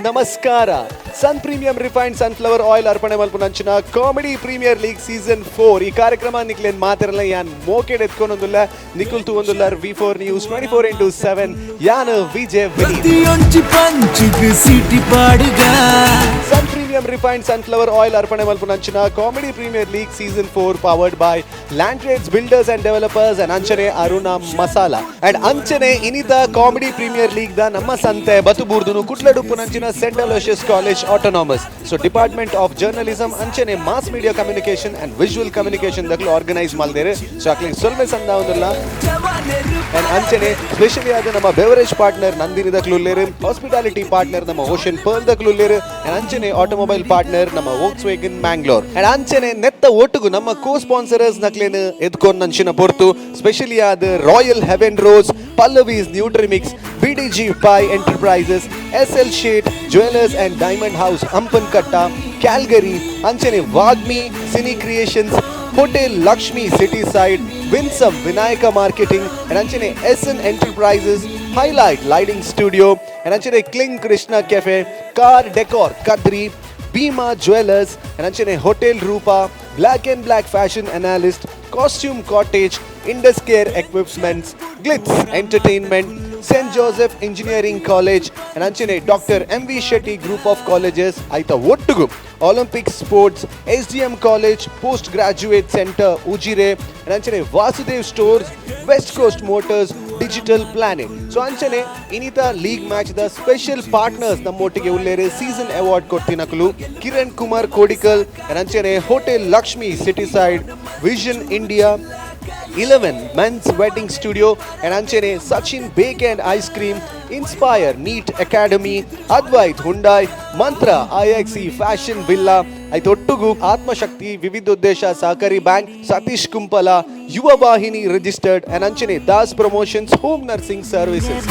ನಮಸ್ಕಾರ. ಸನ್ premium refined sunflower oil ಅರ್ಪಣೆ ಮಲ್ಪುನಂಚಿನ ಕಾಮಿಡಿ ಪ್ರೀಮಿಯರ್ ಲೀಗ್ ಸೀಸನ್ 4 ಈ ಕಾರ್ಯಕ್ರಮ ನಿಕ್ಲೇನ್ ಮಾತಿರಲ್ಲ ಯಾನ್ ಮೋಕೆಡ್ ಎತ್ಕೊಂಡೊಂದುಲ್ಲ ನಿಕುಲ್ ತೂವೊಂದುಲ್ಲಾರ್ V4 News 24/7 ಯಾನ್ Vijay sun premium refined sunflower oil ಅರ್ಪಣೆ ಮಲ್ಪುನಂಚಿನ comedy premier league season 4 powered by land trades builders and developers and ಅಂಚನೆ ಅರುಣ ಮಸಾಲಾ ಅಂಡ್ ಅಂಚನೆ ಇನಿತ ಕಾಮಿಡಿ ಪ್ರೀಮಿಯರ್ ಲೀಗ್ ದ ನಮ್ಮ ಸಂತೆ ಬತುಬೂರ್ದುನು ಕುಟ್ಲಡುಪ್ಪುನಂಚಿನ saint Aloysius college autonomous so department of journalism ಅಂಚನೆ mass media communication and visual communication ದಕ್ಲು ಆರ್ಗನೈಸ್ ಮಲ್ದೇರೆ ಸೊ ಅಕ್ಲಿಗೆ ಸೊಲ್ಮೆ ಸಂದ ಒಂದಲ್ಲ ಅಂಡ್ ಅಂಚನೆ ಸ್ಪೆಷಲಿ ಆದ ನಮ್ಮ ಬೆವರೇಜ್ ಪಾರ್ಟ್ನರ್ ನಂದಿನಿ ದಕ್ಲುಲ್ಲೇರು ಹಾಸ್ಪಿಟಾಲಿಟಿ ಪಾರ್ಟ್ನರ್ ನಮ್ಮ ಓಷನ್ ಪರ್ಲ್ ದಕ್ಲುಲ್ಲೇರು ಅಂಡ್ ಅಂಚನೆ ಆಟೋಮೊಬೈಲ್ ಪಾರ್ಟ್ನರ್ ನಮ್ಮ ವೋಕ್ಸ್ವೇಗನ್ ಮ್ಯಾಂಗ್ಲೋರ್ ಅಂಡ್ ಅಂಚನೆ ನೆತ್ತ ಒಟ್ಟುಗು ನಮ್ಮ ಕೋ ಸ್ಪಾನ್ಸರರ್ಸ್ ನಕ್ಲೇನು ಎದ್ಕೊಂಡು ನಂಚಿನ ಪೊರ್ತು ಸ್ಪೆಷಲಿ ಆದ royal heaven rose Pallavi's nutrimix BDG Pi Enterprises, SL Sheet, Jewelers and Diamond House, Ampankatta, Calgary, Anchane Vagmi, Cine Creations, Hotel Lakshmi City Side, Winsome Vinayaka Marketing, and Anchane SN Enterprises, Highlight Lighting Studio, and Anchane Kling Krishna Cafe, Car Decor Kadri, Bima Jewelers, and Anchane Hotel Rupa, Black and Black Fashion Analyst, Costume Cottage, Indus Care Equipments, Glitz Entertainment, St. Joseph Engineering College and Anchane Dr. MV Shetty Group of Colleges Aita Ottugu Olympic Sports SDM College Postgraduate Center Ujire and Anchane Vasudev Stores West Coast Motors Digital Planet so Anchane inita league match the special partners nammottige ullere season award kottinakulu Kiran Kumar Kodikal and Anchane Hotel Lakshmi City Side Vision India 11 Men's Wedding Studio and Anchane Sachin Bake and Ice Cream Inspire Neat Academy Advait Hyundai Mantra IXE Fashion Villa Aitottugu Atma Shakti Vividuddesha Sahakari Bank Satish Kumpala Yuva Vahini Registered and Anchane Das Promotions Home Nursing Services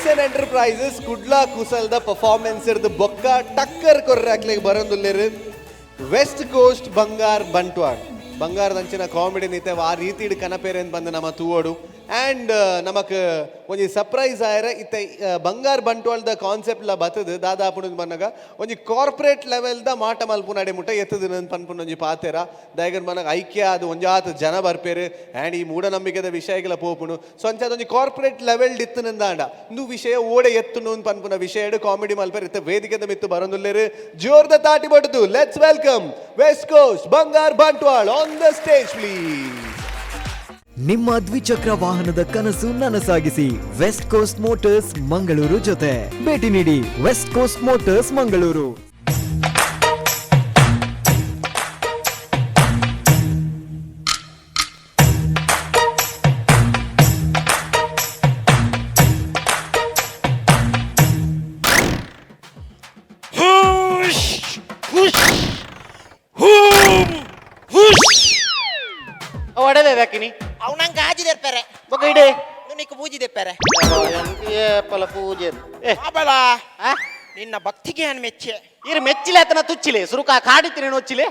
SN Enterprises Kudla Kusal the performance the Bokka Takkar Korrakle Barandulleru West Coast Bangar Bantwala ಬಂಗಾರದ ಅಂಚಿನ comedy ನಿಂತೇವೆ ಆ ರೀತಿ ಕನಪೇರೆಂದು ಬಂದು ನಮ್ಮ ತೂವೋಡು and ನಮಗೆ ಒಂಜಿ surprise ಆಯ್ರೆ ಇತ್ತೆ ಬಂಗಾರ ಬಂಟ್ವಾಳದ ಕಾನ್ಸೆಪ್ಟ್ಲ ಬತ್ತದು ದಾದಾಪುಣ ಬಂದಾಗ ಒಂಜಿ ಕಾರ್ಪೊರೇಟ್ ಲೆವೆಲ್ದ ಮಾಟ ಮಲ್ಪುನಾಡೆ ಮುಟ್ಟ ಎತ್ತದು ನನ್ನ ಪನ್ಪುನ ಒಂಜಿ ಪಾತೆರ ದಯಗರ್ ಮನಗೆ ಐಕ್ಯ ಅದು ಒಂಜಾತ ಜನ ಬರ್ಪೇರು ಆ್ಯಂಡ್ ಈ ಮೂಢನಂಬಿಕೆದ ವಿಷಯಗಳ ಪೋಪುನು ಸೊ ಅಂಚ ಒಂಜಿ ಕಾರ್ಪೊರೇಟ್ ಲೆವೆಲ್ ಇತ್ತನಂದಾಂಡ ಇಂದು ವಿಷಯ ಓಡೆ ಎತ್ತುನು ಪನ್ಪುನ ವಿಷಯ ಕಾಮಿಡಿ ಮಲ್ಪೇರು ಇತ್ತ ವೇದಿಕೆದ ಮಿತ್ತು ಬರಂದುಲ್ಲೇರು ಜೋರ್ದ ತಾಟಿ ಬಡ್ದು let's welcome west coast Bangara Bantwal on the stage please. ನಿಮ್ಮ ದ್ವಿಚಕ್ರ ವಾಹನದ ಕನಸು ನನಸಾಗಿಸಿ ವೆಸ್ಟ್ ಕೋಸ್ಟ್ ಮೋಟರ್ಸ್ ಮಂಗಳೂರು ಜೊತೆ ಭೇಟಿ ನೀಡಿ ವೆಸ್ಟ್ ಕೋಸ್ಟ್ ಮೋಟರ್ಸ್ ಮಂಗಳೂರು. ಒಡೆದಾಕಿನಿ ಅವನಂಗೆ ಗಾಜಿ ತೆರ್ತಾರೆ ಬೊಕ್ಕ ಇಡೆ ನಿನಗೆ ಪೂಜೆ ತೆಪ್ಪಾರೆ ಪಲ ಪೂಜೆ ಆಬಲ ನಿನ್ನ ಭಕ್ತಿಗೆ ನಾನು ಮೆಚ್ಚೆ ಇರು ಮೆಚ್ಚಿಲೆ ಆತನ ತುಚ್ಚಿಲೆ ಸುರುಕ ಕಾಡಿತ್ತೀನಿ ಒಚ್ಚಿಲೆ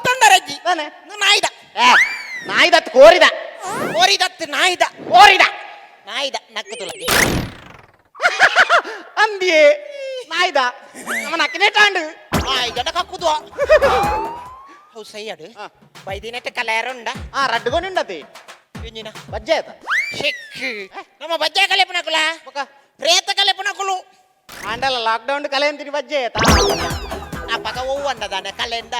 ತಂದರಜ್ಜಿ ನಾಯ್ದ ನಾಯ್ದತ್ ಕೋರಿದ ಕೋರಿದತ್ತು ನಾಯ್ದ ಕೋರಿದ ನಾಯ್ದ ನಕ್ಕು ತುಲ ಅಂದಿಯೇ ನಾಯ್ದ ನಮ್ಮ ನಕ್ಕಿನೇ ಟಾಂಡು ಜಡ ಕಕ್ಕುದು ಹೌದು ಸೈಯಡು ಬೈದಿನಟ್ಟು ಕಲೆಯರುಂಡ ರಡ್ಡುಗೊಂಡುಂಡತಿ ಎಂಜಿನ ಬಜ್ಜೆ ಆಯ್ತ ಶೆಕ್ ನಮ್ಮ ಬಜ್ಜೆ ಕಲೆ ಪುನಕುಲ ಪ್ರೇತ ಕಲೆ ಪುನಕುಲು ಆಂಡಲ ಲಾಕ್ಡೌನ್ ಕಲೆ ಅಂತೀನಿ ಬಜ್ಜೆ ಆಯ್ತ ಆ ಪಕ್ಕ ಹೂವು ಅಂಡದಾನೆ ಕಲೆಯಿಂದ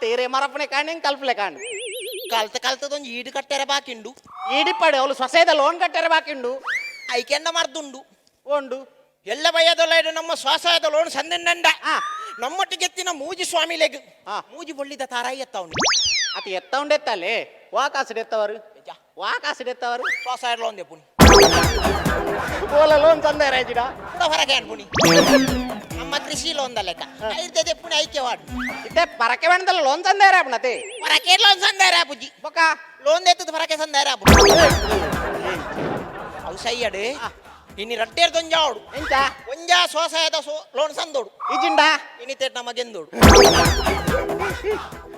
ತೀರೆ ಮರಪಣೆ ಕಾಣಿ ಕಲ್ಪಲೆ ಕಾಣು ಕಲ್ತದೊಂದು ಈಡು ಕಟ್ಟೆರೆ ಬಾಕಿಂಡು ಈಡಿಪ್ಪಡೆ ಅವಳು ಸೊಸೆದ ಲೋನ್ ಕಟ್ಟೆರೆ ಬಾಕಿಂಡು ಐಕೆಂಡ ಮರ್ದುಂಡು ಉಂಡು ಎಲ್ಲ ಬಯ್ಯದಲ್ಲ ಇದು ನಮ್ಮ ಸ್ವಸಹಾಯದ ಲೋನ್ ಸಂದೆಂಡ ನಮ್ಮೊಟ್ಟಿಗೆ ಎತ್ತಿನ ಮೂಜಿ ಸ್ವಾಮಿ ಲೆಗ್ ಮೂಜಿ ಬೊಳ್ಳಿದ ತಾರಾಯಿ ಎತ್ತವನು ಅತಿ ಎತ್ತವಂಡೆತ್ತಲ್ಲೇ ವಾಕಾಸಿಡ್ ಎತ್ತವರು ವಾಕಾಸಿಡ್ ಎತ್ತವರು ಸ್ವಸಹಾಯ ಲೋನ್ ದೆಪ್ಪುನಿ ಓಲ ಲೋನ್ ತಂದೆ ರಾಜಿಡ ಕೂಡ ಹೊರಗೆ ಅನ್ಪುನಿ ನಮ್ಮ ಕೃಷಿ ಲೋನ್ ಲೆಕ್ಕ ಐದೆ ದೆಪ್ಪುನಿ ಐಕ್ಯವಾಡು ಇತ್ತೆ ಪರಕೆ ಬೇಣದಲ್ಲ ಲೋನ್ ತಂದೆ ರಾಪಣತೆ ಹೊರಕೆ ಲೋನ್ ಸಂದಾಯ ರಾಪುಜಿ ಬೊಕ್ಕ ಲೋನ್ ದೆತ್ತದ ಹೊರಕೆ ಸಂದಾಯ ರಾಪು ಅವು ಸೈಯಡು ಇನಿ ರಡ್ಡೇರ್ ದೊಂಜಾವಡು ಎಂಚ ಒಂಜಾ ಸ್ವಸಹಾಯದ ಲೋನ್ ಸಂದೋಡು ಇಜಿಂಡ ಇನಿತೇಟ್ ನಮಗೆಂದೋಡು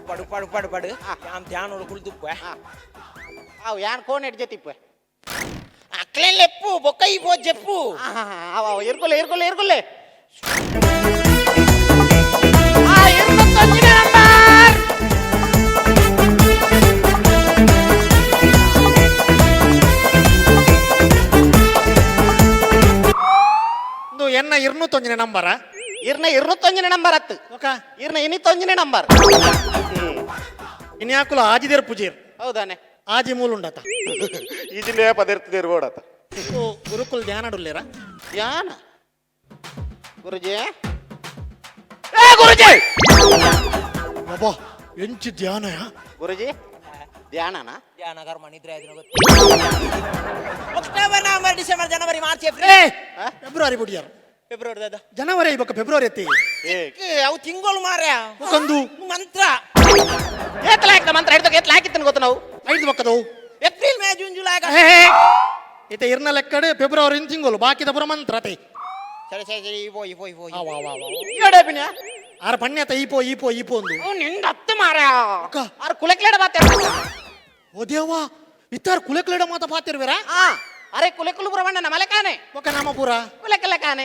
ಪಡು ಪಡು ಪಡು ಪಡು ಧ್ಯಾನ ಕುಳಿದುಪ್ಪ ಅವು ಯಾನ್ ಕೋನ್ ಎಡ್ಜೆತಿಪ್ಪ ಅಕ್ಲೇನ್ ಲೆಪ್ಪು ಬೊಕ್ಕ ಇಪೋ ಜೆಪ್ಪು ಅವ ಇರ್ಕೊಲ್ಲೆ ಇರ್ಕೊಲ್ಲೆ ಇರ್ಕೊಲ್ಲೆ ಎನ್ನ 209 ನಂಬರ ಇರ್ನ 209 ನಂಬರ್ ಹತ್ತು ಓಕ ಇರ್ನ 209 ನಂಬರ್ ಇನ್ಯಾಕುಲ ಆಜಿದೇರ್ ಪೂಜೇರ್ ಹೌದಾನೆ ಆಜಿ ಮೂಲುಂಡತ ಈಜಿಂದೇ ಪದಿರ್ತಿದೆ ಇರ್ಬೋಡತ್ತ ಗುರುಕುಲ್ ಧ್ಯಾನ ಡುಲ್ಲೇರ ಧ್ಯಾನ ಗುರುಜಿ ಗುರುಜಿ ಅಬ್ಬಾ ಎಂಚು ಧ್ಯಾನ ಗುರುಜಿ ಧ್ಯಾನನಾ ಧ್ಯಾನ ಕರ್ಮ ನಿದ್ರೆ ಆಯ್ತು ಗೊತ್ತು ಅಕ್ಟೋಬರ್ ನವೆಂಬರ್ ಡಿಸೆಂಬರ್ ಜನವರಿ ಮಾರ್ಚ್ ಏಪ್ರಿಲ್ ಫೆಬ್ರವರಿ ಬುಡಿಯಾರ ಫೆಬ್ರವರಿ ದಾದ ಜನವರಿ ಇವಾಗ ಫೆಬ್ರವರಿ ಎತ್ತಿ ಅವು ತಿಂಗಳು ಮಾರ್ಯ ಒಂದು ಮಂತ್ರ ಏತಲ ಹಾಕಿದ ಮಂತ್ರ ಹಿಡ್ದಕ್ಕೆ ಏತಲ ಹಾಕಿತ್ತೇನೆ ಗೊತ್ತ ನಾವು 5 ಬಕ್ಕದವು ಏಪ್ರಿಲ್ ಮೇ ಜೂನ್ ಜುಲೈ ಇತ್ತೆ ಇರ್ನ ಲೆಕ್ಕಡೆ ಫೆಬ್ರವರಿ ತಿಂಗಳು ಬಾಕಿದ ಪುರ ಮಂತ್ರ ತೈ ಸರಿ ಸರಿ ಸರಿ ಇಪೋ ಇಪೋ ಇಪೋ ಈಡೆ ಪಿನ್ಯ ಆರ ಪಣ್ಯತ ಈಪೋ ಈಪೋ ಈಪೋ ಒಂದು ನಿಂದ ಹತ್ತು ಮಾರ್ಯ ಅಕ್ಕ ಆರು ಕುಲೆಕ್ಲೇಡ ಮಾತಾಡ ಓ ದೇವಾ ಇತ್ತಾರ ಕುಲೆಕ್ಲೇಡ ಮಾತ ಪಾತಿರ್ವೇರ ಅರೆ ಕುಲೆಕುಲು ಬ್ರಹ್ಮಣ್ಣ ಮಲೆಕಾನೆ ಒಕ್ಕ ನಾಮ ಪೂರ ಕುಲೆಕಲಕಾನೆ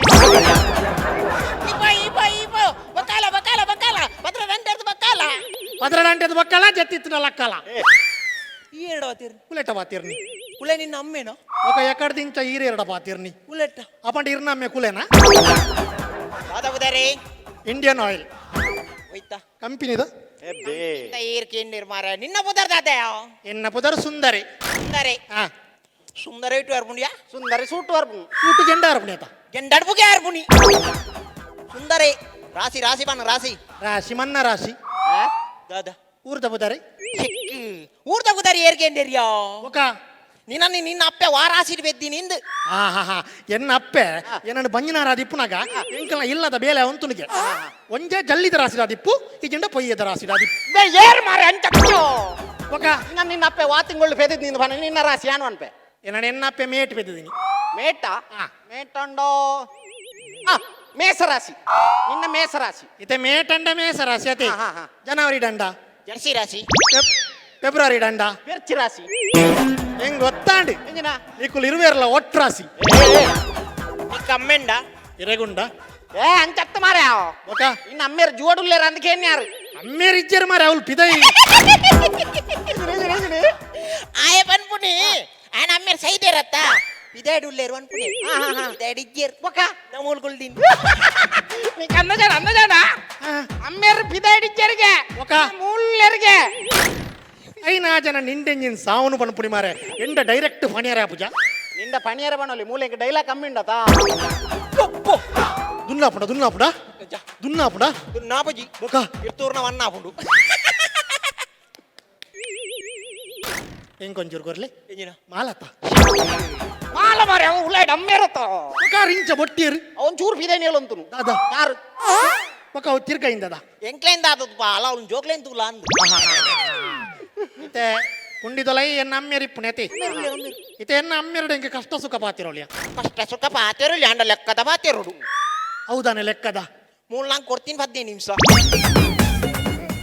ಇಪೋ ಇಪೋ ಇಪೋ ಬಕಾಲ ಬಕಾಲ ಬಕಾಲ ಭದ್ರ ದಂಡದ ಬಕಾಲ ಪದ್ರಡಂಟೆದ ಬಕ್ಕಳ ಜತ್ತಿತ್ತಿನ ಲಕ್ಕಲ ಈ ಎರಡು ಆತಿರ್ ಕುಲೆಟ ಪಾತಿರ್ನಿ ಕುಲೆ ನಿನ್ನ ಅಮ್ಮೇನೋ ఒక ఎక్కడ దించ ఈరేరడ పాతిర్ని ಕುಲೆಟ್ಟ అప్పంటే ఇర్నమ్మే కులేనా ದಾದವುದರೆ ఇండియన్ ఆయిల్ ಹೋಯ್ತಾ కంపెనీದ ಏರ್ಕೇಂಡಿರ್ ಮಾರ ನಿನ್ನ ಬುದರ್ ದಾದಯ ఎన్న పుదర్ సుందరి ಸುಂದರಿ ఆ ಸುಂದರ ಇಟ್ಟು ಅರ್ಪುಣ್ಯ ಸುಂದರಿ ಸೂಟು ವರ್ಬು సూటు జెండా అరపునేత ಗೆಂಡಡ್ಬುಗೆ ಅರ್ಪುಣಿ ಸುಂದರಿ ರಾಶಿ ರಾಶಿ ಬಣ್ಣ ರಾಶಿ రాశి మన్న రాశి ದಾದ ఊరు తప్పుదారి ಊರ್ ತಗುದಾರಿ ಏರ್ಕೇಂಡಿರ್ಯಾ ఒక ನಿನ್ನ ಅಪ್ಪೆ ವಾರಾಸಿಡ್ ಬೆದ್ದಿ ನಿಂದು ಆಹಾ ಎನ್ನ ಅಪ್ಪೆ ಎನ್ನ ಬಂಜಿನಾರ ದಿಪ್ಪುನಾಗ ಎಂಕಲ ಇಲ್ಲದ ಬೇಲೆ ಒಂತುನಿಗೆ ಒಂಜೆ ಜಲ್ಲಿದ ರಾಸಿದ ದಿಪ್ಪು ಈ ಜೆಂಡ ಪೊಯ್ಯದ ರಾಸಿದ ದಿಪ್ಪು ಏರ್ ಮಾರೆ ಅಂಚೋ ఒక ನಿನ್ನ ಅಪ್ಪೆ ವಾತಿಂಗಳು ಪೆದಿದ್ ನಿಂದು ಬನ ನಿನ್ನ ರಾಶಿ ಯಾನು ಅನ್ಪೆ ಎನ್ನ ಎನ್ನ ಅಪ್ಪೆ ಮೇಟ್ ಬೆದ್ದಿದ್ದೀನಿ ಮೇಟ ಮೇಟಂಡೋ ಮೇಸರಾಶಿ ನಿನ್ನ ಮೇಸರಾಶಿ ಇತೆ ಮೇಟಂಡ ಮೇಸ ರಾಶಿ ಅತೆ ಜನವರಿ ದಂಡ ಜರ್ಸಿ ರಾಶಿ ಫೆಬ್ರವರಿ ದಂಡ ಮಿರ್ಚಿ ರಾಶಿ ಹೆಂಗ್ ಗೊತ್ತಾಂಡಿ ಎಂಜಿನ నీకులు ఇరువేర్ల ఒట్రాసి నీకు అమ్మెండా ఇరగుండ అంచెత్త మారే ఒక ఇన్న అమ్మేరు జోడులు లేరు అందుకే అన్నారు అమ్మేరు ఇచ్చారు మరి అవులు పిదయి ఆయ పన్పుని ఆయన అమ్మేరు సైదేరత్త ఇదేడు లేరు అనుకుని ఇదేడు ఇచ్చారు ఒక నమూలుగులు దీన్ని నీకు అందజానా అమ్మేరు పిదాడిచ్చారుగా ఒక మూలెరుగే అయినా జన నిండెంజిన్ సావును పనుపుని మారే ఎండ డైరెక్ట్ ఫణియరా పూజ నిండ పనియర పనులు మూల ఇంక డైలాగ్ కమ్మిండతా దున్నాపుడా దున్నాపుడా దున్నాపుడా నాపజీ ఒక ఇರ್ತూర్న వన్నాపుడు ఇంకొంచెం కొరలే మాలత మాల మారే ఉల్లాడు అమ్మేరతో ఒక రించ బొట్టిరు ಅವನ್ ಚೂರು ಪಿದೇನಿ ಹೇಳಂತನು దాదా ಯಾರು ఒక తిరగైందదా ఎంక్లైన్ దాదప్ప అలా ಅವ್ನು జోక్లైన్ తూలా అందు ಇತೆ ಕುಂಡಿದೊಲೈ ಎನ್ನ ಅಮ್ಮೆರಿಪ್ಪು ನೆತಿ ಇತೆ ಎನ್ನ ಅಮ್ಮೆರಡು ಇಂಗೆ ಕಷ್ಟ ಸುಖ ಪಾತಿರೋಲಿಯ ಕಷ್ಟ ಸುಖ ಪಾತೇರು ಲ್ಯಾಂಡ ಲೆಕ್ಕದ ಪಾತೇರುಡು ಹೌದಾನೆ ಲೆಕ್ಕದ ಮೂರು ನಂಗೆ ಕೊಡ್ತೀನಿ 15 ನಿಮಿಷ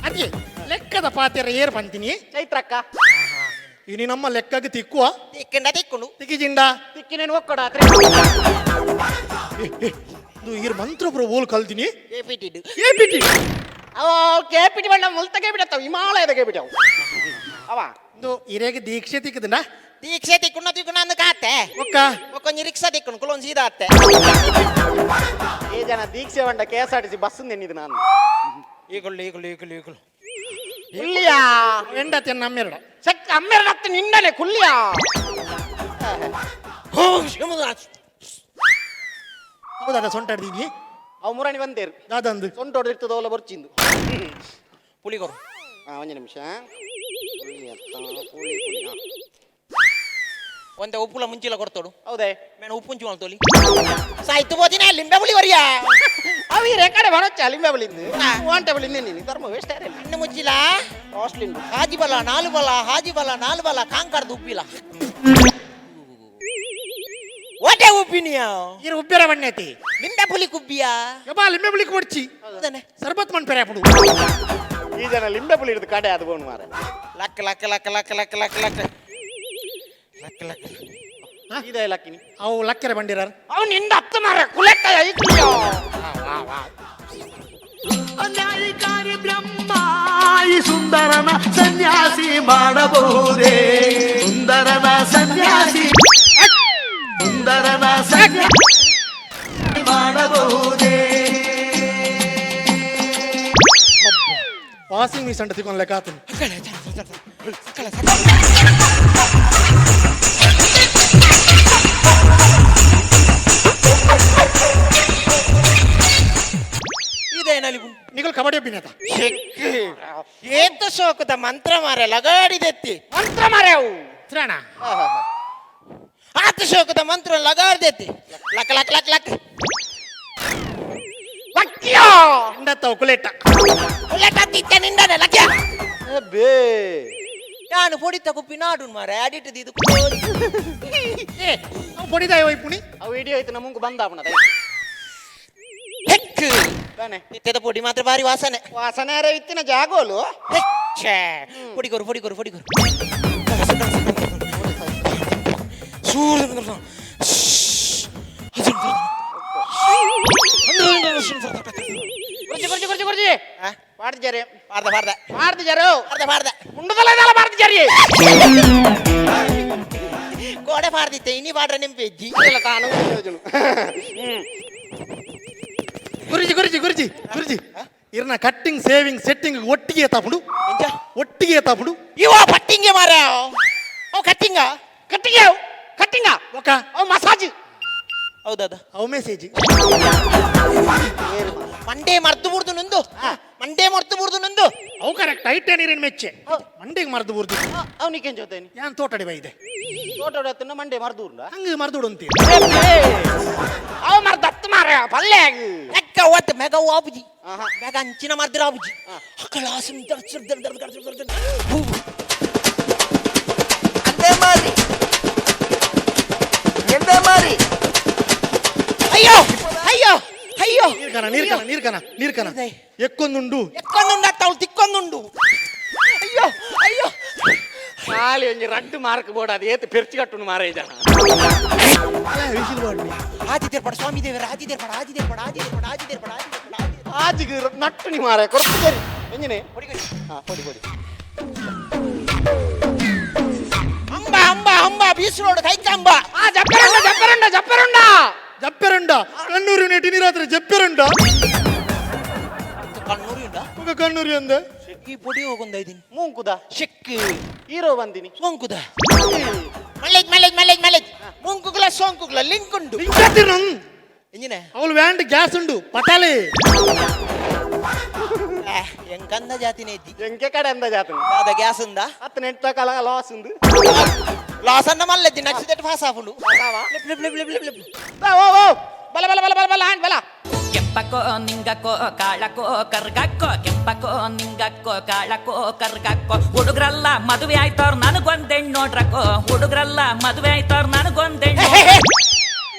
ಅದೇ ಲೆಕ್ಕದ ಪಾತಿರ ಏರ್ ಬಂತೀನಿ ಚೈತ್ರಕ್ಕ ಇನಿ ನಮ್ಮ ಲೆಕ್ಕಗೆ ತಿಕ್ಕುವ ತಿಕ್ಕಿಂಡ ತಿಕ್ಕೊಂಡು ತಿಕ್ಕಿಜಿಂಡ ತಿಕ್ಕಿನೇನು ಒಕ್ಕಡ ಇದು ಈರ್ ಮಂತ್ರಪುರ ಓಲ್ ಕಲ್ತೀನಿ ಏಪಿಟಿಡು ಏಪಿಟಿ ಅವ ಕೇಪಿಟಿ ಬಣ್ಣ ಮುಲ್ತಗೆ ಬಿಡತ್ತಾವ ಹಿಮಾಲಯದಾಗೆ ಬಿಟ್ಟವು ಅವ ಇದು ಇರೇಗೆ ದೀಕ್ಷೆ ತಿಕ್ಕದಿಂದ ದೀಕ್ಷೆ ತಿಕ್ಕೊಂಡು ಅಂದು ಕಾತೆ ಒಕ್ಕ ಕೊಂಚ ರಿಕ್ಷಾ ತಿಕ್ಕೊಂಡು ಕುಲೊಂದು ಸೀದಾ ಅತ್ತೆ ಈ ಜನ ದೀಕ್ಷೆ ಬಂಡ KSRTC ಬಸ್ ನೆನ್ನಿದ್ದು ನಾನು ಈಗಲು ಕುಲ್ಲಿಯಾ ಎಂಡತಿ ಎನ್ನ ಅಮ್ಮೆರಡು ಸಕ್ ಅಮ್ಮೆರಡತ್ತು ನಿಂಡನೆ ಕುಲ್ಲಿಯಾ ಹೌದಾದ ಸೊಂಟಾಡ್ದೀನಿ ಅವು ಮುರಾಣಿ ಬಂದೇರು ದಾದಂದು ಸೊಂಟ ಹೊಡೆದಿರ್ತದವಲ್ಲ ಬರ್ಚಿಂದು ಪುಳಿಗೊರು ಒಂದು ನಿಮಿಷ ಒಂದೆ ಉಪ್ಪುಲ ಮುಂಚಿಲ ಕೊಡ್ತೋಡು ಹೌದೇ ಮೇನ ಉಪ್ಪು ಮುಂಚು ಮಾಡ್ತೋಲಿ ಸಾಯ್ತು ಬೋದಿನ ಲಿಂಬೆ ಬುಳಿ ವರಿಯಾ ಅವಿ ರೆಕಾರ್ಡ್ ಬರೊಚ್ಚ ಲಿಂಬೆ ಬಳಿಂದು ಓಂಟೆ ಬಳಿಂದು ನೀನು ಧರ್ಮ ವೇಸ್ಟ್ ಇನ್ನು ಮುಚ್ಚಿಲ್ಲ ಕಾಸ್ಟ್ಲಿ ಹಾಜಿ ಬಲ ನಾಲು ಬಲ ಕಾಂಕರ್ದು ಉಪ್ಪಿಲ್ಲ ಓಟೆ ಉಪ್ಪಿನಿಯ ಈರ್ ಉಬ್ಬೇರ ಬಣ್ಣೈತಿ ಲಿಂಬೆ ಪುಲಿ ಕುಬ್ಬಿಯಾ ಯಬ್ಬಾ ಲಿಂಬೆ ಬಿಳಿಕ್ ಕೊಡ್ಚಿ ಹೌದಾನೆ ಸರ್ಬತ್ ಮಣ್ಪೆರೆ ಹಾಪುಡು ಈ ಜನ ಲಿಂಬೆ ಬಳಿ ಹಿಡಿದು ಕಡೆ ಅದು ಬೋಣು ಮಾರ ಲಕ್ಕ ಇದೇ ಲಕ್ಕಿನಿ ಅವು ಲಕ್ಕೆರೆ ಬಂದಿರಾರ ಅವ್ನು ನಿಂದ ಹತ್ತು ಮಾರ ಕುಲೆಟ್ಟ ಐಕ್ಲಿಯೋ ಅನ್ಯಾಯಕಾರಿ ಬ್ರಹ್ಮ ಈ ಸುಂದರನ ಸನ್ಯಾಸಿ ಮಾಡಬಹುದೇ ಸುಂದರನ ಸನ್ಯಾಸಿ ಮಾಡಬಹುದೇ ವಾಷಿಂಗ್ ಮಿಷನ್ ತಿಳ್ಕೊಂಡು ಲೆಕ್ಕ ಆತನು ಇದೇನಲ್ಲಿ ನಿಗಲ್ ಕಬಡ್ಡಿ ಅಭಿನೇತ ಏತ ಶೋಕದ ಮಂತ್ರ ಮಾರ ಲಗಾಡಿದೆತ್ತಿ ಮಂತ್ರ ಮಾರ್ಯಾವು ತ್ರಣ ಆತ ಶೋಕದ ಮಂತ್ರ ಲಗಾಡ್ದೆತ್ತಿ ಲಕ್ ಲಕ್ ಲಕ್ ಲಕ್ ಲಕ್ಕಿಯೋ ಇಂಡತ್ತವು ಕುಲೆಟ್ಟ ಉಲ್ಲಟತ್ತಿತ್ತೆ ನಿಂದನೆ ಲಕ್ಯ ಬೇ ನಾನು ಪೊಡಿತ ಕುಪ್ಪಿ ನಾಡು ಮಾರ ಆಡಿಟ್ ಇದು ಅವು ಪೊಡಿದಾಯ ವೈಪುಣಿ ಅವು ಹಿಡಿಯೋ ಐತೆ ನಮಗೂ ಬಂದ ಅವನದ ಹೆಕ್ ತಾನೆ ನಿತ್ಯದ ಪೊಡಿ ಮಾತ್ರ ಭಾರಿ ವಾಸನೆ ವಾಸನೆ ಯಾರೇ ಇತ್ತಿನ ಜಾಗೋಲು ಪೊಡಿಗೋರು ಪೊಡಿಗೋರು ಪೊಡಿಗೋರು ಗುರ್ಜಿ ಗುರ್ಜಿ ಗುರ್ಜಿ ಗುರ್ಜಿ ಮಾಡ್ತಿದ್ದಾರೆ ಪಾರ್ದ ಪಾರ್ದ ಮಾಡ್ತಿದ್ದಾರು ಪಾರ್ದ ಪಾರ್ದ ಮುಂಡದಲ್ಲ ಇದೆಲ್ಲ ಮಾಡ್ತಿದ್ದಾರಿ ಗೋಡೆ ಪಾರ್ದಿತ್ತೆ ಇನ್ನಿ ಪಾಡ್ರೆ ನಿಂಪೆಜ್ಜಿ ಇಲ್ಲ ತಾನು ಯೋಜನೆ ಗುರುಜಿ ಗುರುಜಿ ಗುರುಜಿ ಗುರುಜಿ ಇರ್ನ ಕಟ್ಟಿಂಗ್ ಸೇವಿಂಗ್ ಸೆಟ್ಟಿಂಗ್ ಒಟ್ಟಿಗೆ ಎತ್ತಾಪುಡು ಒಟ್ಟಿಗೆ ಎತ್ತಾಪುಡು ಇವ ಪಟ್ಟಿಂಗೆ ಮಾರ ಅವ್ ಕಟ್ಟಿಂಗ ಕಟ್ಟಿಗೆ ಕಟ್ಟಿಂಗ ಒಕ್ಕ ಅವು ಮಸಾಜ್ ಹೌದದ ಅವು ಮೆಸೇಜ್ ಮಂಡೇ ಮರ್ದು ಬಿಡ್ದು ನಂದು ಮಂಡೇ ಮರ್ದು ಬಿಡ್ದು ನಂದು ಅವು ಕರೆಕ್ಟ್ ಐಟೇ ನೀರಿನ ಮೆಚ್ಚೆ ಮಂಡಿಗೆ ಮರ್ದು ಬುರ್ದು ಅವನಿಗೆ ಜೊತೆನಿ ಯಾನ್ ತೋಟಡಿ ಬೈದೆ ತೋಟ ಹೊಡೆತನ ಮಂಡೆ ಮರ್ದೂರ್ಲ ಹಂಗೆ ಮರ್ದುಡು ಅಂತೀವಿ ಅವು ಮರ್ದ ಹತ್ತು ಮಾರ ಪಲ್ಲೆ ಲೆಕ್ಕ ಒತ್ತು ಮೆಗ ಆಬುಜಿ ಮೆಗ ಅಂಚಿನ ಮರ್ದಿರ ಆಬುಜಿ ಅಕ್ಕಳ ಆಸಂ ಅಂದೆ ಮಾರಿ ಎಂದೆ ಮಾರಿ ಅಯ್ಯೋ ಅಯ್ಯೋ ಅಯ್ಯೋ ನೀರ್ಕನ ನೀರ್ಕನ ನೀರ್ಕನ ನೀರ್ಕನ ಎಕ್ಕೊಂದುಂಡು ಎಕ್ಕೊಂದುಂಡು ಅತ್ತ ಅವಳು ತಿಕ್ಕೊಂದುಂಡು ಅಯ್ಯೋ ಅಯ್ಯೋ ಖಾಲಿ ಒಂಜಿ ರಡ್ಡು ಮಾರ್ಕ್ ಬೋರ್ಡ್ ಅದು ಏತು ಪೆರ್ಚಿ ಕಟ್ಟುನು ಮಾರ ಜನ ವಿಸಿಲ್ ಬಾಡ್ನಿ ಆದಿದೇರ್ಪಡ ಸ್ವಾಮಿ ದೇವರ ಆದಿದೇರ್ಪಡ ಆದಿದೇರ್ಪಡ ಆದಿದೇರ್ಪಡ ಆದಿದೇರ್ಪಡ ಆದಿದೇರ್ಪಡ ಆಜಿಗೆ ನಟ್ಟು ನಿ ಮಾರ ಕೊಡ್ತಿದ್ದೀರಿ ಎಂಜಿನೆ ಹಾ ಕೊಡಿ ಕೊಡಿ ಅಂಬ ಅಂಬ ಅಂಬ ಬೀಸರೋಡು ಕೈಕಂಬ ಜಪ್ಪರಂಡ ಜಪ್ಪರಂಡ ಜಪ್ಪರಂಡ ಜಪ್ಪೆರಂಡ ಕಣ್ಣೂರು ನೆಟ್ಟಿನಿ ರಾತ್ರಿ ಜಪ್ಪೆರಂಡ ಕಣ್ಣೂರಿ ಉಂಟಾ ఒక కన్నూరి అందే ಈ పొడి ಹೋಗೊಂದ ಇದೀನಿ ಮೂಂಕುದ ಶೆಕ್ ಹೀರೋ ಬಂದಿನಿ ಸೋಂಕುದ ಮಲ್ಲೇಜ್ ಮಲ್ಲೇಜ್ ಮಲ್ಲೇಜ್ ಮಲ್ಲೇಜ್ ಮುಂಕುಗ್ಲ ಸೋಂಕುಗ್ಲ ಲಿಂಕ್ ಉಂಡು ఇంకతిరం ಎಂಜಿನೆ ಅವಳು ವ್ಯಾಂಡ್ ಗ್ಯಾಸ್ ಉಂಡು ಪಟಾಲೆ ಎಂಕಂದ ಜಾತಿನೇ ಇದ್ದಿ ಎಂಕೆ ಕಡೆ ಅಂದ ಜಾತನು ಅದ ಗ್ಯಾಸ್ ಉಂದ ಹತ್ತು ನೆಟ್ಟ ಕಾಲ ಲಾಸ್ ಉಂದು ಲಾಸ್ ಅನ್ನ ಮಲ್ಲೆದ್ದಿ ನೆಕ್ಸ್ಟ್ ದಟ್ ಪಾಸ್ ಆಫುಂಡು ಲಿಪ್ ಲಿಪ್ ಲಿಪ್ ಲಿಪ್ ಲಿಪ್ ಓ ಓ ಬಲ ಬಲ ಬಲ ಬಲ ಬಲ ಹಾಂಡ್ ಬಲ ಕೆಂಪಕೋ ನಿಂಗಕ್ಕೋ ಕಾಳಕೋ ಕರ್ಗಕ್ಕೋ ಕೆಂಪಕೋ ನಿಂಗಕ್ಕೋ ಕಾಳಕೋ ಕರ್ಗಕ್ಕೋ ಹುಡುಗ್ರಲ್ಲ ಮದುವೆ ಆಯ್ತವ್ರ ನನಗೊಂದೆಣ್ಣು ನೋಡ್ರಕ್ಕೋ ಹುಡುಗ್ರಲ್ಲ ಮದುವೆ ಆಯ್ತವ್ರ ನನಗೊಂದೆಣ್ಣು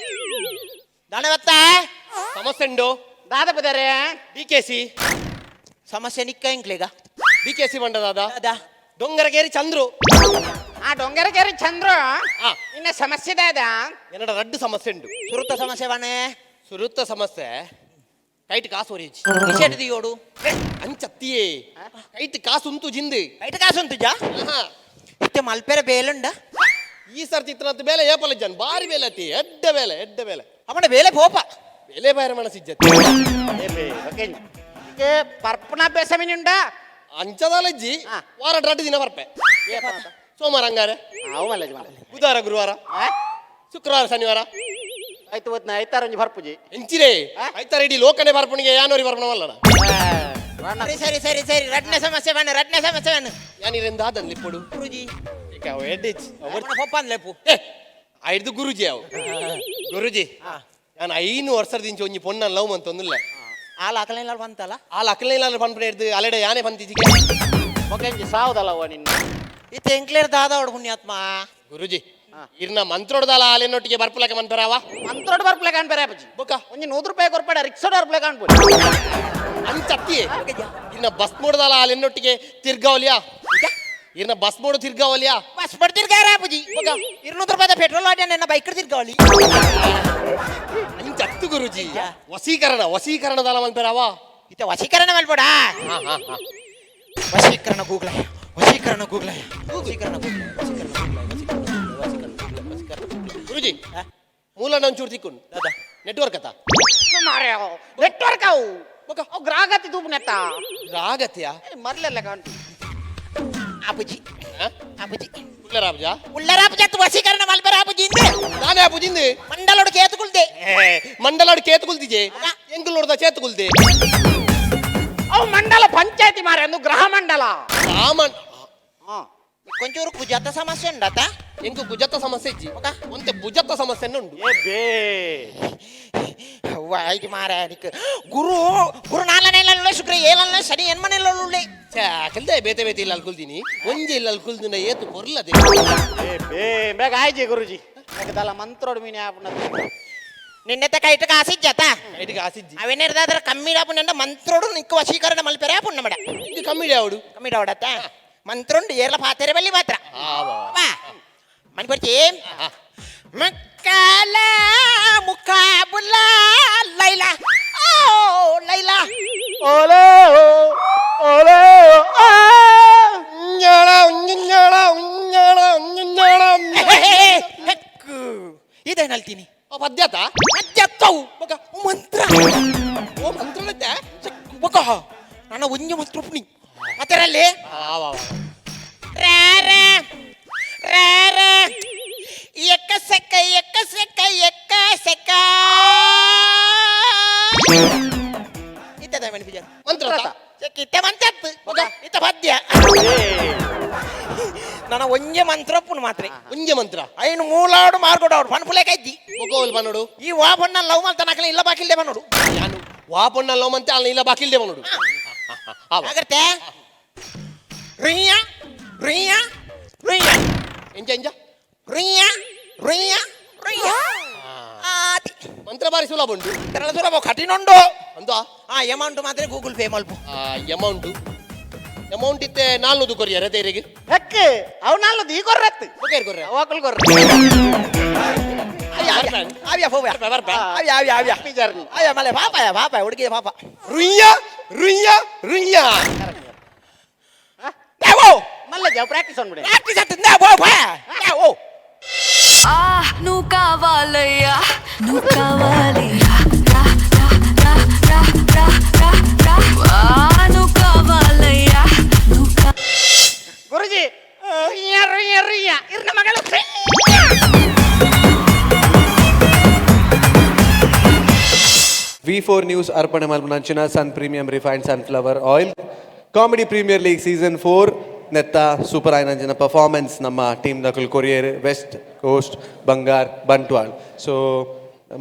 ದಣವತ್ತ ಸಮಸ್ಯೆ ಉಂಡು ದಾದ ಬದಾರೆ ಡಿಕೆಸಿ ಸಮಸ್ಯೆ ನಿಕ್ಕ ಇಂಕ್ಲೇಗ ಡಿಕೆಸಿ ಬಂಡದಾದ ಅದ ಡೊಂಗರಗೇರಿ ಚಂದ್ರು ಆ ಡೊಂಗರಗೇರಿ ಚಂದ್ರು ಇನ್ನ ಸಮಸ್ಯೆ ದಾದ എന്നട റെഡ് സമസ്യ ഉണ്ട് ಸುರುತ್ತ ಸಮಸ್ಯೆ ಬಣೆ സുരുത്ത സമസ്യ കൈറ്റ് കാസ് ഒരേജ് ಟಿಶರ್ಟ್ ದಿಯೋಡು ಅಂಚತ್ತಿಯೇ ಕೈಟ್ ಕಾಸು ಉಂಟು ಜಿಂದು ಐಟ ಕಾಸು ಉಂಟು ಜಾ ಇತ್ತೆ ಮಲ್ಪೆರ ಬೇಲುಂಡ ಈ ಸರ್ತಿ ಇತ್ತನತ್ತು ಬೇಲೆ ಏಪಲ ಜನ್ ಬಾರಿ ಬೇಲೆ ಅತಿ ಎಡ್ಡ ಬೇಲೆ ಅವನ ಬೇಲೆ ಪೋಪ ಬೇಲೆ ಬಾರಿ ಮನಸ್ಸಿಜ್ಜತಿ ಈಗ ಪರ್ಪಣ ಬೇಸಮಿನುಂಡ ಅಂಚದಲಜ್ಜಿ ವಾರ ರಡ್ಡು ದಿನ ಬರ್ಪೆ ಸೋಮವಾರ ಹಂಗಾರೆ ಅವು ಮಲ್ಲಜ್ ಮಲ್ಲ ಬುಧವಾರ ಗುರುವಾರ ಶುಕ್ರವಾರ ಶನಿವಾರ ಆಯ್ತು ಒತ್ನ ಐತಾರ ಒಂಜಿ ಬರ್ಪುಜಿ ಎಂಚಿರೇ ಆಯ್ತಾರ ಇಡೀ ಲೋಕನೆ ಬರ್ಪಣಿಗೆ ಯಾನೋರಿ ಬರ್ಪಣವಲ್ಲಣ ಸರಿ ಸರಿ ಸರಿ ಸರಿ ರಡ್ನೆ ಸಮಸ್ಯೆ ಬಣ್ಣ ರಡ್ನೆ ಸಮಸ್ಯೆ ಬಣ್ಣ ಯಾನಿರೆಂದ ಅದನ್ ಲಿಪ್ಪುಡು ಗುರುಜಿ ಈಗ ಅವ ಎಡ್ಡಿಚ್ ಅವನ ಪಪ್ಪ ಅಂದ್ಲೆಪು ಐದು ಗುರುಜಿ ಅವು ಗುರುಜಿ ನಾನು 5 ವರ್ಷದಿಂದ ಒಂಜಿ ಪೊಣ್ಣನ್ ಲವ್ ಅಂತ ಒಂದಿಲ್ಲ ಆಲ ಅಕಲೆಲ್ಲ ಬಂತಲ್ಲ ಆಲ ಅಕ್ಕಲಿಲ್ಲ ಬಂದ್ಬಿಡ ಹಿಡ್ದು ಅಲೆಡೆ ಯಾನೇ ಬಂತಿದ್ದೀಗೆ ಮೊಗಂಜಿ ಸಾವುದಲ್ಲವ ನಿನ್ನ ಇತ್ತೆ ಎಂಕ್ಲೇರ್ ದಾದ ಹೊಡ್ ಪುಣ್ಯಾತ್ಮ ಗುರುಜಿ ಇರ್ನ ಮಂತ್ರೋಡ್ದಲ್ಲ ಅಲೆನೊಟ್ಟಿಗೆ ಬರ್ಪಲಕ್ಕೆ ಬಂದ್ಬರಾವ ಮಂತ್ರೋಡ್ ಬರ್ಪ್ಲೆ ಕಾಣ್ಬೇರೆ ಅಪ್ಪಜಿ ಬೊಕ್ಕ ಒಂಜಿ 100 ರೂಪಾಯಿ ಕೊರ್ಬೇಡ ರಿಕ್ಷಾಡ್ ಬರ್ಪ್ಲೆ ಕಾಣ್ಬೋದು ಅಂಚತ್ತಿ ಇನ್ನ ಬಸ್ ನೋಡ್ದಲ್ಲ ಅಲೆನೊಟ್ಟಿಗೆ ತಿರ್ಗಾವಲಿಯಾ ಇರ್ನ ಬಸ್ ಬೋರ್ಡ್ ತಿರ್ಗಾವಲ್ಯಾ ಬಸ್ ಪಡ್ತಿರ್ಗಾರ ಅಪ್ಪುಜಿ 200 ರೂಪಾಯಿ ಪೆಟ್ರೋಲ್ ಆಡಿ ನನ್ನ ಬೈಕ್ ತಿರ್ಗಾವಲಿ ಅಂಚತ್ತು ಗುರುಜಿ ವಸೀಕರಣದ ಮಲ್ಪೆರಾವ ಇತ ವಶೀಕರಣ ಮಲ್ಪಡ ವಶೀಕರಣ ಗೂಗ್ಲ ಗುರುಜಿ ಮೂಲನ ಒಂಚೂರು ತಿಕ್ಕೊಂಡು ನೆಟ್ವರ್ಕ್ ಅತ್ತ ನೆಟ್ವರ್ಕ್ ಅವು ಗ್ರಾಗತಿ ತೂಪು ನೆತ್ತ ರಾಗತ್ಯಾ ಮರ್ಲೆಲ್ಲ ಕಾಣ್ತು ಅಪ್ಪುಜಿ ಉಳ್ಳರಾಬ್ಜಾ ಉಳ್ಳರಾಪಜತ್ ವಶೀಕರಣ ಮಲ್ಪರ ಅಪ್ಪುಜಿ ಇಂದೆ ನಾನೇ ಪುಜಿಂದು ಮಂಡಲೋಡು ಕೇತುಗುಳ್ದೆ ಮಂಡಲಾಡು ಕೇತುಗುಲ್ತಿಜೆ ಎಂಕುಲ್ ನೋಡ್ದ ಚೇತುಗುಲ್ದೆ ಅವು ಮಂಡಲ ಪಂಚಾಯತಿ ಮಾರೆ ಅಂದು ಗ್ರಹ ಮಂಡಲ ರಾಮನ್ ಕೊಂಚೂರು ಕುಜಾತ ಸಮಸ್ಯೆ ಉಂಡತ ಎಂಕು ಗುಜತ್ತ ಸಮಸ್ಯೆ ಇಜ್ಜಿ ಒಂತೆ ಬುಜತ್ತ ಸಮಸ್ಯೆ ಉಂಡು ಆಯ್ತು ಮಾರ ಗುರು ನಾಲ್ಕನೇ ಶುಕ್ರ ಏಳನೇ ಶನಿ ಎನ್ಮನೆಲ್ಲೇ ಕಲ್ದೆ ಬೇತೆ ಇಲ್ಲ ಅಲ್ಕುಲ್ತೀನಿ ಒಂಜಿ ಇಲ್ಲ ಅಲ್ಕುಲ್ದಿನ ಏತು ಕೊರ್ಲದೆ ಬೇಗ ಆಯ್ಜಿ ಗುರುಜಿ ಬೇಕದಲ್ಲ ಮಂತ್ರೋಡು ಮೀನೆ ಆಪುನದು ನಿನ್ನೆತ್ತ ಕೈಟಕ ಆಸಿಜ್ಜಾತ ಐಟಿಗೆ ಆಸಿಜ್ಜಿ ಅವೇನಿರ್ದಾದ್ರ ಕಮ್ಮಿ ಆಪುನ ಮಂತ್ರೋಡು ನಿಕ್ಕ ವಶೀಕರಣ ಮಲ್ಪೆರ ಆಪುಣ್ಣ ಮೇಡ ಇದು ಕಮ್ಮಿಡಿ ಅವಡು ಕಮ್ಮಿ ಆವಡತ್ತ ಮಂತ್ರೋಂಡು ಏರ್ಲ ಪಾತೆರೆ ಬಲ್ಲಿ ಮಾತ್ರ ಬಾ ಮನಿ ಬರ್ಚಿ ಮಕ್ಕಳ ಮುಖಾಬುಲ್ಲ ಲೈಲಾ ಓ ಲೈಲಾ ಓಲೆ ಓಲೆ ಇದೇನಲ್ತೀನಿ ಪದ್ಯತ ಅಜ್ಜತ್ತವು ಮಗ ಮಂತ್ರ ಓ ಮಂತ್ರನತ್ತೆ ಮಗ ನನ್ನ ಒಂಜ ಮಂತ್ರಪುಣಿ ಅದರಲ್ಲಿ ರಾರ ರಾರ ಎಕ್ಕ ಸೆಕ್ಕ ಇತ್ತದ ಮನಿಪಿಜ ಮಂತ್ರ ಇತ್ತ ಮಂತ್ರತ್ತು ಮಗ ಇತ್ತ ಪದ್ಯ ನನ್ನ ಒಂಜೆ ಮಂತ್ರಪ್ಪುನು ಮಾತ್ರ ಒಂಜೆ ಮಂತ್ರ ಐನು ಮೂಲಾಡು ಮಾರ್ಗೋಡು ಅವ್ರು ಪನ್ಪುಲೆ ಕೈದ್ದಿ ಮುಗೋಲ್ ಬನ್ನೋಡು ಈ ವಾಪಣ್ಣ ಲವ್ ಮಲ್ತ ನಕಲ ಇಲ್ಲ ಬಾಕಿಲ್ದೆ ಬನ್ನೋಡು ನಾನು ವಾಪಣ್ಣ ಲವ್ ಮಂತೆ ಅಲ್ಲ ಇಲ್ಲ ಬಾಕಿಲ್ದೆ ಬನ್ನೋಡು ಆಗತ್ತೆ ರಿಯ ರಿಯ ರಿಯ ಎಂಜ ರಿಯ ರಿಯ ರಿಯ ಆತಿ ಮಂತ್ರ ಬಾರಿ ಸುಲಭ ಉಂಟು ತೆರಳ ಸುಲಭ ಕಠಿಣುಂಡು ಅಂದ ಅಮೌಂಟ್ ಮಾತ್ರ ಗೂಗಲ್ ಪೇ ಮಲ್ಪು ಅಮೌಂಟ್ ಇತ್ತೆ 400 ಕೊರಿಯರ ತೇರಿಗೆ ಹೆಕ್ಕೆ ಅವು ನಾಲ್ದು ಈ ಕೊರ್ರತ್ತು ಕೊರ್ರೆ ಅವಾಕಲ್ ಕೊರ್ರ ಆವ್ಯಾ ಹೋವ್ಯಾ ಆವ್ಯಾ ಪಿಜರ್ನಿ ಆವ್ಯಾ ಮಲೆ ಪಾಪ ಹುಡುಗಿಯ ಪಾಪ ರುಯ್ಯ ಮಲ್ಲ ಜಾವ್ ಪ್ರಾಕ್ಟೀಸ್ ಅನ್ಬಿಡಿ ಪ್ರಾಕ್ಟೀಸ್ ಆಗ್ತದೆ ಓ నువ్వు కావాలయ్యా నువ్వు కావాలయ్యా నువ్వు కావాలయ్యా ಗುರುಜಿ ರುಯ್ಯ ಇರ್ನ ಮಗಳು V4 ನ್ಯೂಸ್ ಅರ್ಪಣೆ ಮಲ್ಪನಂಚಿನ sun premium refined sunflower oil comedy premier league season 4 ನೆತ್ತ ಸೂಪರ್ ಆಯ್ನಂಚಿನ ಪರ್ಫಾರ್ಮೆನ್ಸ್ ನಮ್ಮ ಟೀಮ್ ದಕಲ್ ಕೊರಿಯರ್ west coast Bangar Bantwal so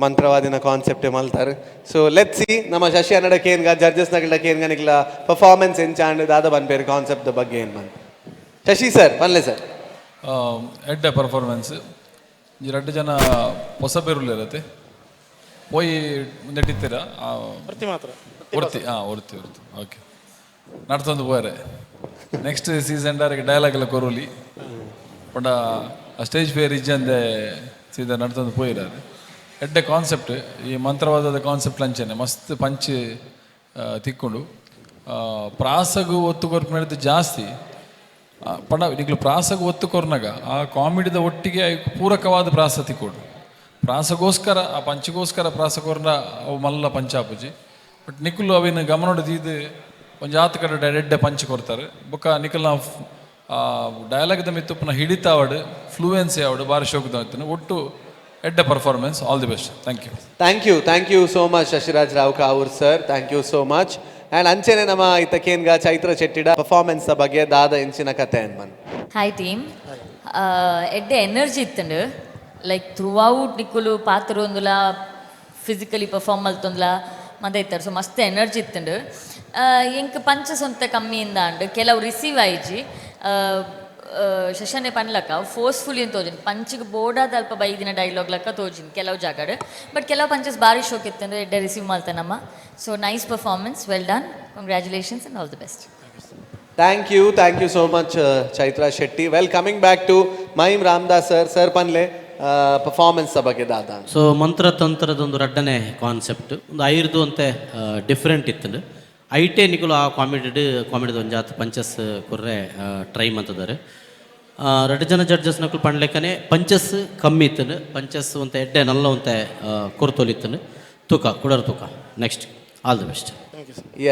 ಮಂತ್ರವಾದಿನ ಕಾನ್ಸೆಪ್ಟ್ ಮಲ್ತಾರೆ ಸೊ ಲೆಟ್ ಸಿ ನಮ್ಮ ಶಶಿ ಅನ್ನಡ ಕೇನ್ಗ ಜಡ್ಜಸ್ ನಗಲ ಕೇನ್ಗ ನಿಕ್ಲ ಪರ್ಫಾರ್ಮೆನ್ಸ್ ಎಂಚಾಂಡ್ ದಾದ ಬಂದ್ಬೇರೆ ಕಾನ್ಸೆಪ್ಟ್ ಬಗ್ಗೆ ಏನು ಬಂದು ಶಶಿ ಸರ್ ಬನ್ಲೆ ಸರ್ ಎಡ್ಡ ಪರ್ಫಾರ್ಮೆನ್ಸ್ ಈ 2 ಜನ ಹೊಸ ಬೇರುಳ್ಳಿ ಇರತ್ತೆ ಪೋಯಿ ನೆಟ್ಟಿತ್ತೀರಾ ಒರ್ತಿ ಓಕೆ ನಡ್ತೊಂದು ಹೋರೆ ನೆಕ್ಸ್ಟ್ ಸೀಸನ್ ಡೈಲಾಗ್ ಎಲ್ಲ ಕೊರೋಲಿ ಪಂಡ ಸ್ಟೇಜ್ ಫೇರ್ ಇಜ್ಜಂದೆ ಸೀದಾ ನಡ್ತೊಂದು ಪೋಯಿರಾರೆ ಎಡ್ಡೆ ಕಾನ್ಸೆಪ್ಟ್ ಈ ಮಂತ್ರವಾದದ ಕಾನ್ಸೆಪ್ಟ್ ಲಂಚನೆ ಮಸ್ತ್ ಪಂಚ್ ತಿಕ್ಕೊಂಡು ಪ್ರಾಸಗು ಒತ್ತು ಕೊರ್ಪು ನಡೆದು ಜಾಸ್ತಿ ಪಂಡ ಈಗಲೂ ಪ್ರಾಸಗು ಒತ್ತು ಕೊರ್ನಾಗ ಆ ಕಾಮಿಡಿದ ಒಟ್ಟಿಗೆ ಪೂರಕವಾದ ಪ್ರಾಸ ತಿಕ್ಕೊಡು ಪ್ರಾಸಗೋಸ್ಕರ ಆ ಪಂಚಗೋಸ್ಕರ ಪ್ರಾಸಕೋರ್ನ ಅವು ಮಲ್ಲ ಪಂಚಾಪುಜಿ ಬಟ್ ನಿಖುಲು ಅವಿನ ಗಮನೋಡದು ಇದು ಒಂದು ಜಾತ ಕಡೆ ಎಡ್ಡೆ ಪಂಚ್ ಕೊಡ್ತಾರೆ ಬೊಕ್ಕ ನಿಖಲ್ನ ಡೈಲಾಗ್ದ ಮಿತ್ತು ಪುನಃ ಹಿಡಿತಾ ಅವಡು ಫ್ಲೂಯೆನ್ಸಿ ಅವಡು ಭಾರಿ ಶೋಕದ ಒಟ್ಟು ಎಡ್ಡೆ performance all the best thank you so much Shashiraj Rao Kavoor sir thank you so much and ಅಂಚೆನೆ ನಮ್ಮ ಇತ್ತಕೇನ್ಗ ಚೈತ್ರ ಚೆಟ್ಟಿಡ ಪರ್ಫಾರ್ಮೆನ್ಸ್ ಬಗ್ಗೆ ದಾದ ಎಂಚಿನ ಕತೆ ಅನ್ಮನ್ ಹಾಯ್ ಟೀಮ್ ಎಡ್ಡೆ ಎನರ್ಜಿ ಇತ್ತಂಡು ಲೈಕ್ ಥ್ರೂ ಔಟ್ ನಿಕ್ಕುಲು ಪಾತ್ರ ಒಂದುಲ ಫಿಸಿಕಲಿ ಪರ್ಫಾರ್ಮ್ ಮಲ್ತೊಂದುಲ ಮತ್ತೆ ಇತ್ತಾರೆ ಸೊ ಮಸ್ತ್ ಎನರ್ಜಿ ಇತ್ತಂಡು ಎಂಕ್ ಪಂಚ ಸ್ವಂತ ಕಮ್ಮಿಯಿಂದ ಅಂಡು ಕೆಲವು ರಿಸೀವ್ ಆಯ್ಜಿ ಶಶನೆ ಪನ್ಲಕ್ಕ ಫೋರ್ಸ್ಫುಲಿ ಅಂತ ತೋಜಿನಿ ಪಂಚಿಗೆ ಬೋರ್ಡಾದ ಅಲ್ಪ ಬೈದಿನ ಡೈಲಾಗ್ ಲಕ್ಕ ತೋಜಿನಿ ಕೆಲವು ಜಾಗಡ್ ಬಟ್ ಕೆಲವು ಪಂಚಸ್ ಭಾರಿ ಶೋಕ್ ಇತ್ತಂದ್ರೆ ಎಡ್ಡೆ ರಿಸೀವ್ ಮಾಡ್ತಾನಮ್ಮ so nice performance well done congratulations and all the best Thank you so much, Chaitra Shetty. Well, coming back to Mahim Ramdas sir panle performance ಬಗ್ಗೆ ದಾದ. ಸೊ ಮಂತ್ರ ತಂತ್ರದೊಂದು ರಡ್ಡನೆ ಕಾನ್ಸೆಪ್ಟ್ ಒಂದು ಐರ್ದು ಅಂತೆ ಡಿಫ್ರೆಂಟ್ ಇತ್ತು ಐಟೆ ನಿಕಲು ಆ ಕಾಮಿಡಿದ ಒಂದು ಜಾತ್ ಪಂಚಸ್ ಕೊರ್ರೆ ಟ್ರೈ ಮಂತದಾರೆ ಎರಡು ಜನ ಜಡ್ಜಸ್ ನಕಲು ಪಣ್ಲೆಕ್ಕನೆ ಪಂಚಸ್ ಕಮ್ಮಿ ಇತ್ತು ಪಂಚಸ್ ಅಂತ ಎಡ್ಡೆ ನಲ್ಲ ಅಂತ ಕೊರ್ತೋಲಿತ್ತು ತೂಕ ಕುಡರ್ ತೂಕ next all the best.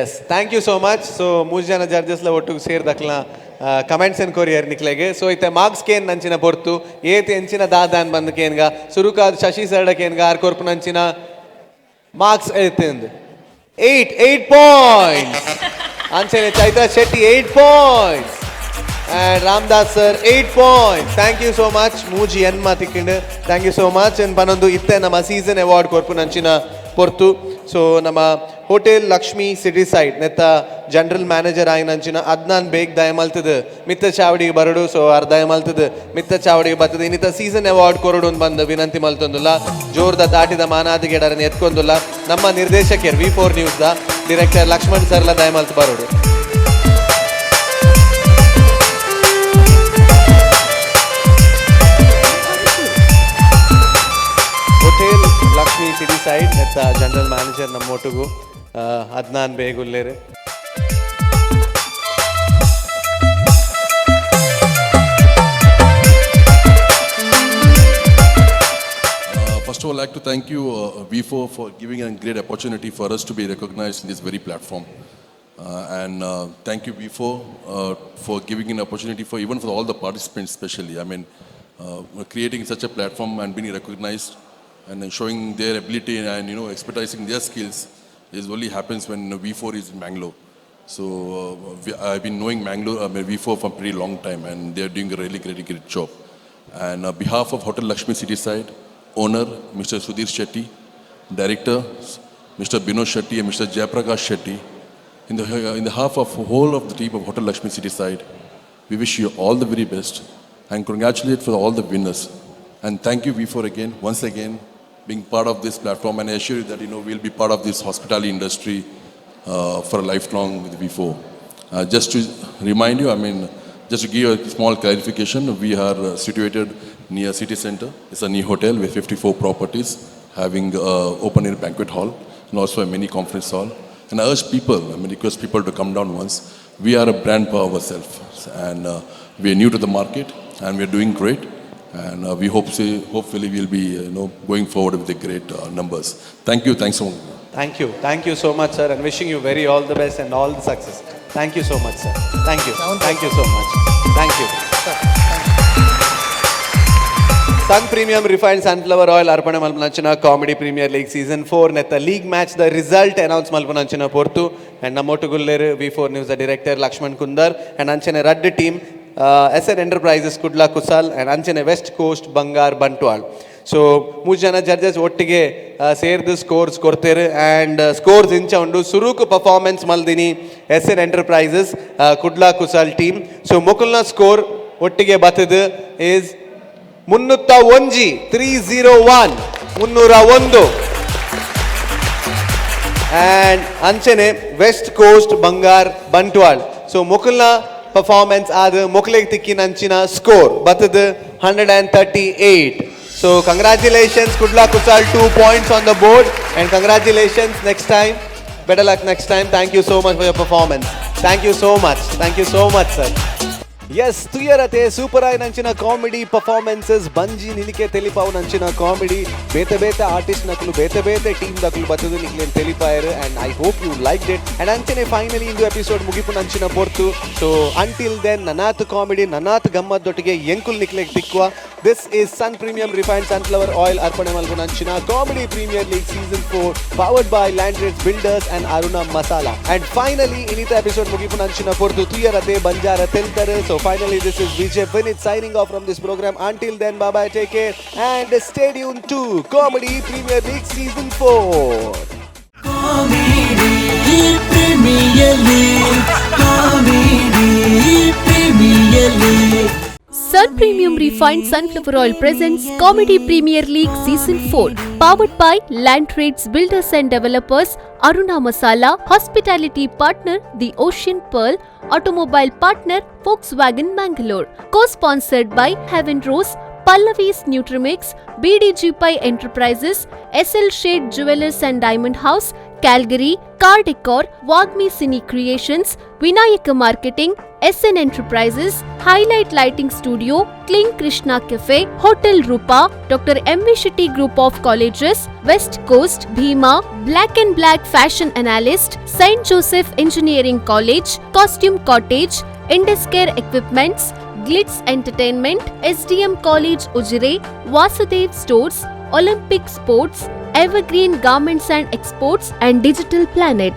Yes thank you so much. So 3 ಜನ ಜಡ್ಜಸ್ಲ ಒಟ್ಟಿಗೆ ಸೇರಿದಕ್ಲ ಕಮೆಂಟ್ಸ್ ಎನ್ ಕೊರಿಯರ್ ನಿಕ್ಲೆಗೆ. ಸೊ ಇತ್ತೆ ಮಾರ್ಕ್ಸ್ ಕೇನ್ ನಂಚಿನ ಪೊರ್ತು ಏತ್ ಎಂಚಿನ ದಾದಾನ್ ಬಂದ ಕೇನ್ಗ ಸುರುಕಾದ ಶಶಿ ಸರ್ಡ ಕೇನ್ಗ ಆರ್ ಕೊರ್ಪು ನಂಚಿನ ಮಾರ್ಕ್ಸ್ ಏತಿಂದು 8 ಪಾಯಿಂಟ್ಸ್. ಅಂಚನೆ Chaitra Shetty 8 points and Ramdas sir 8 points. Thank you so much. Muji enma tikkindu. Thank you so much. And panondu itte nama season award korpu nanchina portu. So nama hotel Lakshmi city side netta general manager ayi nanchina Adnan Beg dayamaltadu mitta chavadi barudu. So ar dayamaltadu mitta chavadi battadu inita season award korudu bandu vinanti maltondulla jorda daatida manadi gedarani etkondulla namma nirdeshakir V4 news da director Lakshman sir la dayamaltu barudu. Hotel Lakshmi city side ಎತ್ತ general manager ನಮ್ಮೊಟ್ಟಿಗೂ ಅದ್ನಾನ್ ಬೇಗುಲ್ಲೇರು. First of all, I'd like to thank you, V4, for giving a great opportunity for us to be recognized in this very platform. And thank you, V4, for giving an opportunity for even for all the participants, especially. I mean, creating such a platform and being recognized and showing their ability and expertising their skills is only happens when V4 is in Mangalore. So I've been knowing V4 for a pretty long time, and they're doing a really great job. And on behalf of Hotel Lakshmi City Side, owner Mr. Sudhir Shetty, director Mr. Binod Shetty and Mr. Jayaprakash Shetty, in the half of whole of the team of Hotel Lakshmi City Side, we wish you all the very best and congratulate for all the winners. And thank you V4 again, once again, being part of this platform, and I assure you that we'll be part of this hospitality industry for a lifelong with V4. Just to remind you, just to give you a small clarification, we are situated near city center. It's a new hotel with 54 properties, having open air banquet hall and also a mini conference hall. And I urge people, request people to come down once. We are a brand for ourselves, and we are new to the market, and we are doing great. And we hopefully we'll be going forward with the great numbers. Thank you. Thanks so much. Thank you so much, sir, and wishing you very all the best and all the success. Thank you so much, sir. Thank you so much. Thank you. Sun Premium Refined Sunflower Oil arpane malpunanchina Comedy Premier League Season 4 netta league match the result announce malpunanchina portu and nammotugulleru V4 News the director Lakshman Kundar and anchene Radde team SN Enterprises Kudla Kusal and Anchene West Coast Bangar Bantwala. So 3 jana judges ಒಟ್ಟಿಗೆ ಸೇರಿದು scores ಕೊಡ್ತಾರೆ and scores ಇಂಚ ಉಂಡು ಸುರುಕು performance ಮಲ್ದಿನಿ SN Enterprises Kudla Kusal team. So ಮೊಕಲ್ನ score ಒಟ್ಟಿಗೆ ಬತ್ತದು is 301 and ಅಂಚನೆ west coast Bangar Bantwal. So ಮೊಕಲ್ನ performance ಆದ ಮೊಕಲಿಗೆ ತಿಕ್ಕಿನಂಚಿನ ಸ್ಕೋರ್ ಬತ್ತದು 138. So congratulations Kudla Kusal, 2 points on the board, and congratulations next time. Better luck next time. Thank you so much for your performance. Thank you so much sir. Yes, tuyarate super ay nanchina comedy performances banji nilike telipavu nanchina comedy bete artist naklu bete team daklu batadu niklen telipayare, and I hope you liked it. And anchene finally indu episode mugipu nanchina portu. So until then nanathu comedy nanathu gammat dottige enkul niklek tikwa. This is Sun Premium Refined Sunflower Oil arpane malpu nanchina Comedy Premier League Season 4 powered by Landtrades Builders and Aruna Masala. And finally inita episode mugipu nanchina portu tuyarate banjara teltare. So finally, this is V4NEWS signing off from this program. Until then, bye-bye, take care, and stay tuned to Comedy Premier League Season 4. Comedy Premier League. Sun Premium Refined Sunflower Oil presents Comedy Premier League Season 4, powered by Land Trades Builders and Developers, Aruna Masala, Hospitality Partner, The Ocean Pearl, Automobile Partner, Volkswagen Mangalore, co-sponsored by Heaven Rose, Pallavi's Nutrimix, BDG Pi Enterprises, SL Shade Jewelers and Diamond House, Calgary, Car Decor, Wagmi Cine Creations, Vinayaka Marketing, SN Enterprises, Highlight Lighting Studio, Kling Krishna Cafe, Hotel Rupa, Dr. M.V. Shetty Group of Colleges, West Coast, Bhima, Black and Black Fashion Analyst, St. Joseph Engineering College, Costume Cottage, Induscare Equipments, Glitz Entertainment, SDM College Ujire, Vasudev Stores, Olympic Sports, Evergreen Garments and Exports, and Digital Planet.